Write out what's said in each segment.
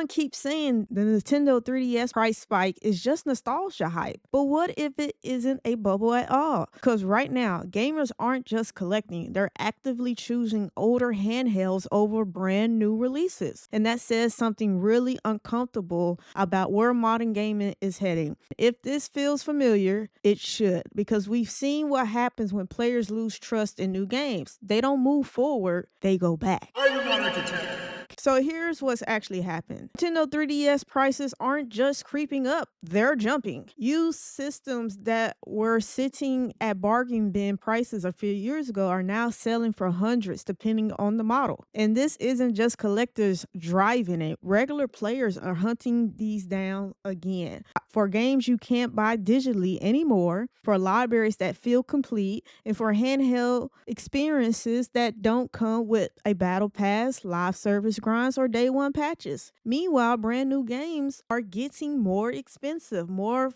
Everyone keeps saying the Nintendo 3DS price spike is just nostalgia hype. But what if it isn't a bubble at all? Because right now, gamers aren't just collecting, they're actively choosing older handhelds over brand new releases. And that says something really uncomfortable about where modern gaming is heading. If this feels familiar, it should, because we've seen what happens when players lose trust in new games. They don't move forward, they go back. I will not entertain. So here's what's actually happened. Nintendo 3DS prices aren't just creeping up, they're jumping. Used systems that were sitting at bargain bin prices a few years ago are now selling for hundreds depending on the model. And this isn't just collectors driving it. Regular players are hunting these down again. For games you can't buy digitally anymore, for libraries that feel complete, and for handheld experiences that don't come with a battle pass, live service grinds, or day one patches. Meanwhile, brand new games are getting more expensive, more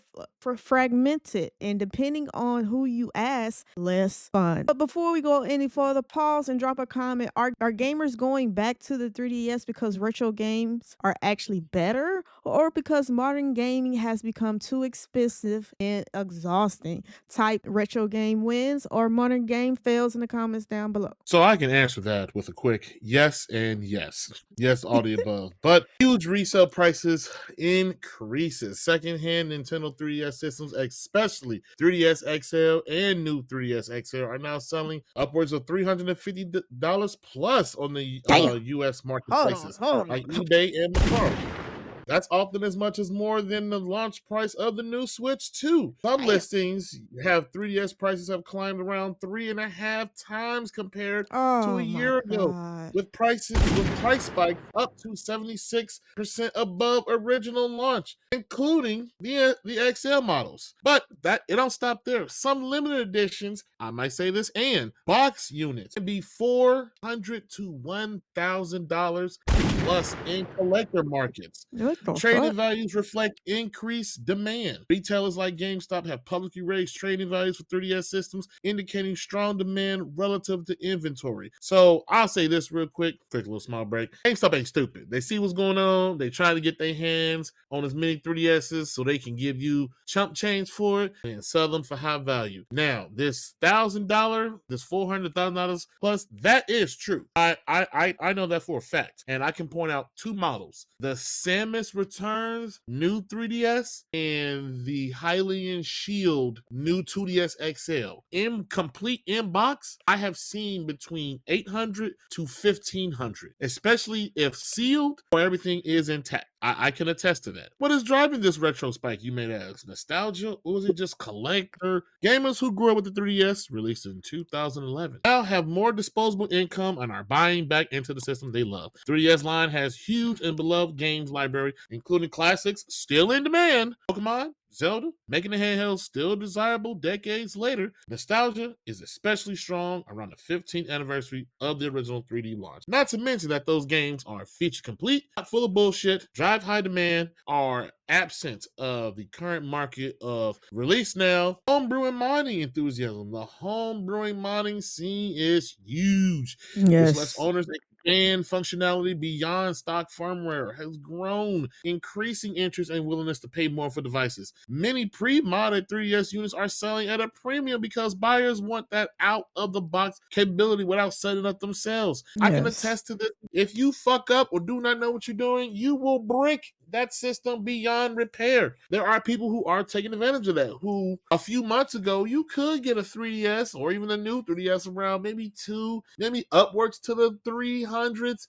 fragmented, and depending on who you ask, less fun. But before we go any further, pause and drop a comment. Are gamers going back to the 3DS because retro games are actually better, or because modern gaming has become too expensive and exhausting? Type retro game wins or modern game fails in the comments down below. So I can answer that with a quick yes and yes. Yes, all the above. But huge resale prices increases. Secondhand Nintendo 3DS systems, especially 3DS XL and new 3DS XL, are now selling upwards of $350 plus on the US marketplaces like eBay and Macau. That's often as much as more than the launch price of the new Switch 2. Some listings have 3DS prices have climbed around 3.5 times compared to a Oh my year ago, god. with price spikes up to 76% above original launch, including the XL models. But that it don't stop there. Some limited editions, I might say this, and box units can be $400 to $1,000 plus in collector markets. What the Trading fuck? values reflect increased demand. Retailers like GameStop have publicly raised trading values for 3DS systems, indicating strong demand relative to inventory. So I'll say this real quick little small break. GameStop ain't stupid. They see what's going on. They try to get their hands on as many 3DSs so they can give you chump change for it and sell them for high value. Now, this $1,000, this $400,000 plus, that is true. I know that for a fact, and I can point out two models: the Samus Returns new 3DS and the Hylian Shield new 2DS XL. In complete inbox, I have seen between 800 to 1500, especially if sealed or everything is intact. I can attest to that. What is driving this retro spike, you may ask? Nostalgia, or is it just collector? Gamers who grew up with the 3DS, released in 2011, now have more disposable income and are buying back into the system they love. 3DS line has huge and beloved games library, including classics still in demand, Pokemon, Zelda, making the handheld still desirable decades later. Nostalgia is especially strong around the 15th anniversary of the original 3D launch. Not to mention that those games are feature complete, not full of bullshit, drive high demand, are absent of the current market of release now. Homebrew and modding enthusiasm. The homebrewing modding scene is huge, which lets Yes. owners and functionality beyond stock firmware has grown, increasing interest and willingness to pay more for devices. Many pre-modded 3DS units are selling at a premium because buyers want that out-of-the-box capability without setting up themselves. I can Yes. attest to this. If you fuck up or do not know what you're doing, you will break that system beyond repair. There are people who are taking advantage of that, who a few months ago, you could get a 3DS or even a new 3DS around maybe upwards to the 300s,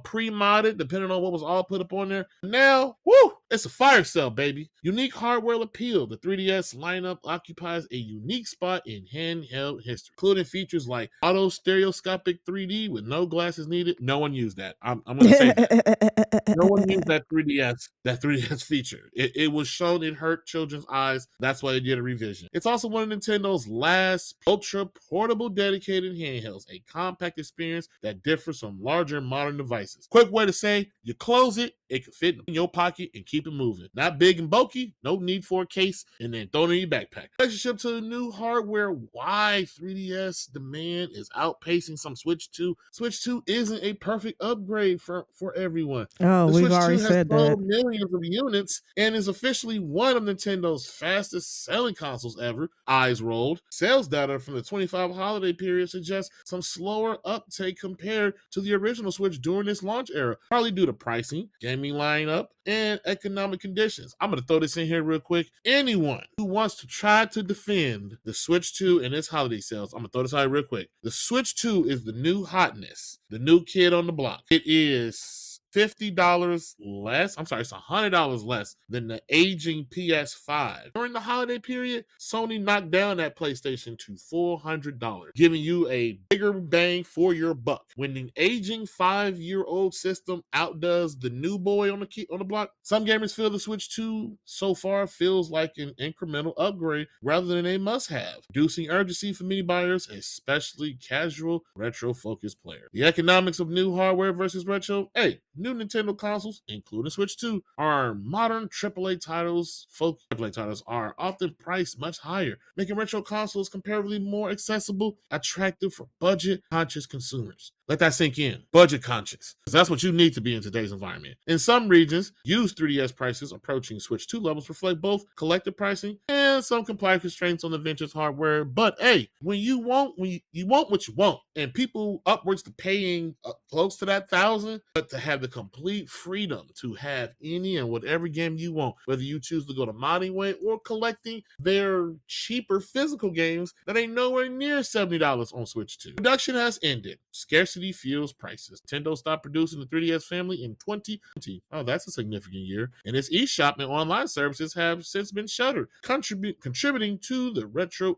pre-modded, depending on what was all put up on there. Now, woo, it's a fire sale, baby. Unique hardware appeal. The 3DS lineup occupies a unique spot in handheld history, including features like auto stereoscopic 3D with no glasses needed. No one used that. I'm going to say that. No one used that 3DS feature. It was shown it hurt children's eyes. That's why they did a revision. It's also one of Nintendo's last ultra portable dedicated handhelds, a compact experience that differs from larger modern devices. Quick way to say, you close it, it can fit in your pocket and keep it moving. Not big and bulky, no need for a case, and then throw it in your backpack. Relationship to the new hardware, why 3DS demand is outpacing some Switch 2. Switch 2 isn't a perfect upgrade for everyone. Oh, The we've Switch 2 never Two has said that. sold millions of units and is officially one of Nintendo's fastest selling consoles ever. Eyes rolled. Sales data from the 25 holiday period suggests some slower uptake compared to the original Switch during its launch era, probably due to pricing, gaming lineup, and economic conditions. I'm going to throw this in here real quick. Anyone who wants to try to defend the Switch 2 and its holiday sales, I'm going to throw this out real quick. The Switch 2 is the new hotness, the new kid on the block. It is $50 less. I'm sorry, it's $100 less than the aging PS5. During the holiday period, Sony knocked down that PlayStation to $400, giving you a bigger bang for your buck. When the aging 5-year-old system outdoes the new boy on the block, some gamers feel the Switch 2 so far feels like an incremental upgrade rather than a must-have, reducing urgency for many buyers, especially casual, retro-focused players. The economics of new hardware versus retro, hey, new Nintendo consoles, including Switch 2, are modern AAA titles. AAA titles are often priced much higher, making retro consoles comparatively more accessible, attractive for budget-conscious consumers. Let that sink in. Budget conscious. Because that's what you need to be in today's environment. In some regions, used 3DS prices approaching Switch 2 levels reflect both collective pricing and some compliance constraints on the vintage hardware. But hey, when you want what you want, and people upwards to paying close to that thousand, but to have the complete freedom to have any and whatever game you want, whether you choose to go the modding way or collecting their cheaper physical games that ain't nowhere near $70 on Switch 2. Production has ended. Scarcity fuels prices. Nintendo stopped producing the 3DS family in 2020. Oh, that's a significant year. And its eShop and online services have since been shuttered, contributing to the retro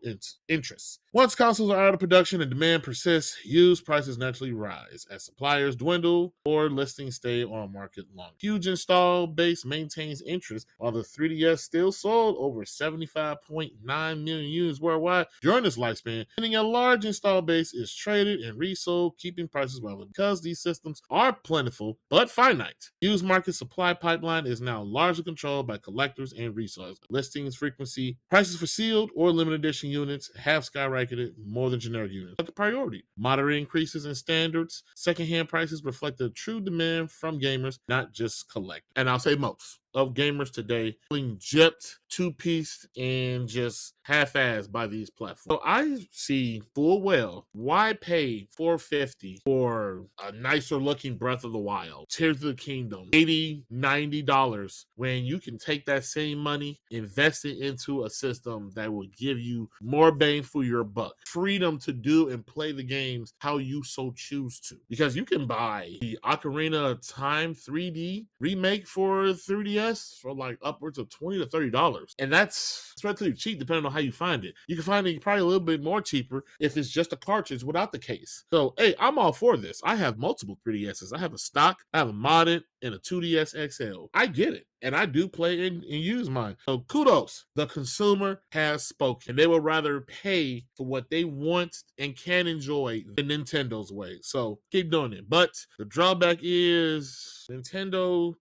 interest. Once consoles are out of production and demand persists, used prices naturally rise as suppliers dwindle or listings stay on market long. Huge install base maintains interest, while the 3DS still sold over 75.9 million units worldwide during its lifespan, meaning a large install base is traded and resold, keeping prices relevant. Because these systems are plentiful but finite, used market supply pipeline is now largely controlled by collectors and resellers. Listings frequency, prices for sealed or limited edition units have skyrocketed more than generic units. Like a priority. Moderate increases in standards, secondhand prices reflect the true demand from gamers, not just collectors. And I'll say most of gamers today feeling gypped, two-pieced, and just half-assed by these platforms. So I see full well why pay $450 for a nicer looking Breath of the Wild, Tears of the Kingdom, $80, $90 when you can take that same money, invest it into a system that will give you more bang for your buck, freedom to do and play the games how you so choose to. Because you can buy the Ocarina of Time 3D remake for 3DS for like upwards of $20 to $30. And that's relatively cheap depending on how you find it. You can find it probably a little bit more cheaper if it's just a cartridge without the case. So, hey, I'm all for this. I have multiple 3DSs. I have a stock, I have a modded, and a 2DS XL. I get it. And I do play and use mine. So kudos. The consumer has spoken. They will rather pay for what they want and can enjoy the Nintendo's way. So keep doing it. But the drawback is Nintendo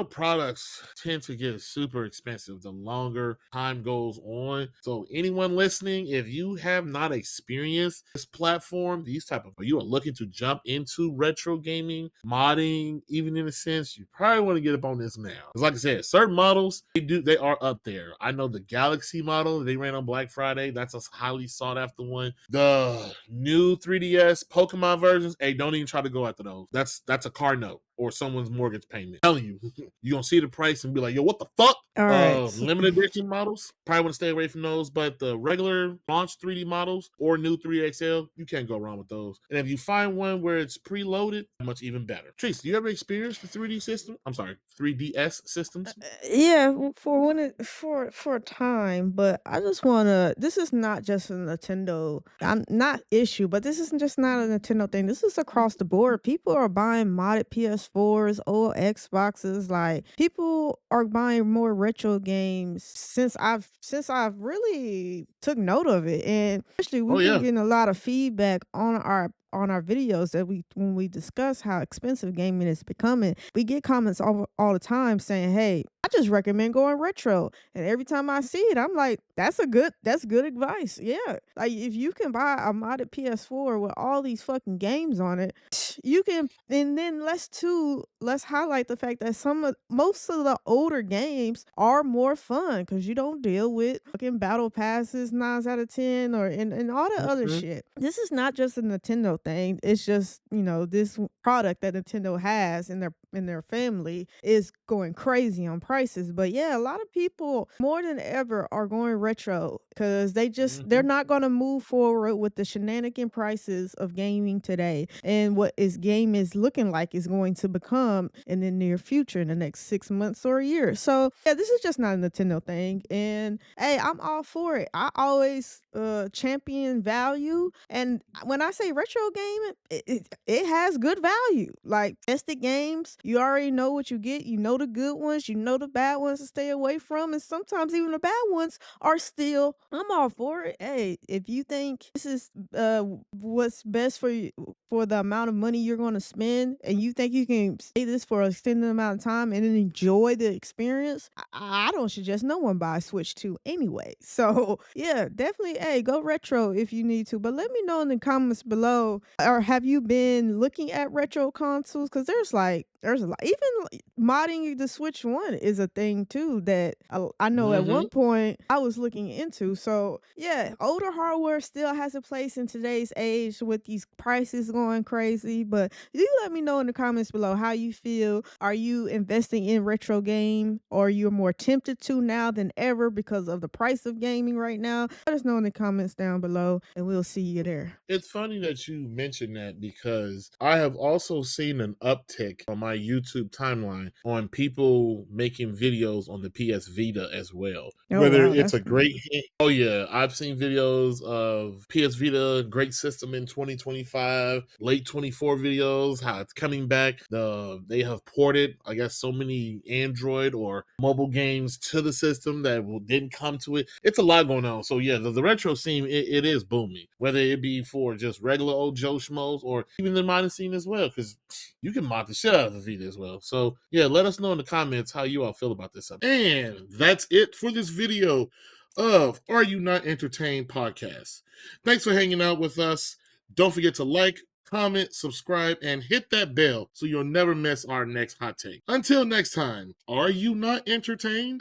products tend to get super expensive the longer time goes on. So anyone listening, if you have not experienced this platform, you are looking to jump into retro gaming, modding, even in a sense, you probably want to get up on this now. Because like I said, certain models, they are up there. I know the Galaxy model, they ran on Black Friday. That's a highly sought after one. The new 3DS Pokemon versions, hey, don't even try to go after those. That's a car note or someone's mortgage payment. I'm telling you, you're gonna see the price and be like, yo, what the fuck? All right. Limited edition models, probably want to stay away from those, but the regular launch 3D models or new 3XL, you can't go wrong with those. And if you find one where it's preloaded, much even better. Trace, do you ever experience the 3D system? I'm sorry, 3DS systems? Yeah, for when it for a time, but I just wanna this is not just a Nintendo I'm not issue, but this isn't just not a Nintendo thing. This is across the board. People are buying modded PS4s, old Xboxes, like people are buying more retro games since I've really took note of it. And especially Oh we've been yeah. getting a lot of feedback on our videos that we when we discuss how expensive gaming is becoming. We get comments all the time saying, "Hey, I just recommend going retro. And every time I see it, I'm like, that's good advice. Yeah. Like if you can buy a modded PS4 with all these fucking games on it, you can. And then let's highlight the fact that most of the older games are more fun because you don't deal with fucking battle passes 9 out of 10 and all the other Mhm. shit. This is not just a Nintendo thing. It's just, this product that Nintendo has in their family is going crazy on prices. But yeah, a lot of people more than ever are going retro because they're Mhm. not going to move forward with the shenanigan prices of gaming today and what is game is looking like is going to become in the near future in the next 6 months or a year. So yeah, this is just not a Nintendo thing. And hey, I'm all for it. I always champion value. And when I say retro gaming, it has good value. Like tested games, you already know what you get. You know the good ones, you know the bad ones to stay away from. And sometimes even the bad ones are still, I'm all for it. Hey, if you think this is what's best for you for the amount of money you're going to spend, and you think you can stay this for an extended amount of time and then enjoy the experience, I don't suggest no one buy a Switch 2 anyway. So yeah, definitely, hey, go retro if you need to. But let me know in the comments below, or have you been looking at retro consoles? Because there's a lot. Even modding the Switch One is a thing too that I know at one Mhm. point I was looking into. So yeah, older hardware still has a place in today's age with these prices going crazy. But you let me know in the comments below how you feel. Are you investing in retro game, or you're more tempted to now than ever because of the price of gaming right now? Let us know in the comments down below, and we'll see you there. It's funny that you mentioned that because I have also seen an uptick on my YouTube timeline on people making videos on the PS Vita as well. Oh Whether wow, it's that's a great hit. Oh yeah, I've seen videos of PS Vita, great system in 2025, late 24 videos, how it's coming back. They have ported, I guess, so many Android or mobile games to the system that didn't come to it. It's a lot going on. So yeah, the retro scene, it is booming. Whether it be for just regular old Joe Schmoes or even the modern scene as well, because you can mod the shit out of the Vita as well. So yeah, let us know in the comments how you all feel about this. And that's it for this video of Are You Not Entertained podcast. Thanks for hanging out with us. Don't forget to like, comment, subscribe, and hit that bell so you'll never miss our next hot take. Until next time, are you not entertained?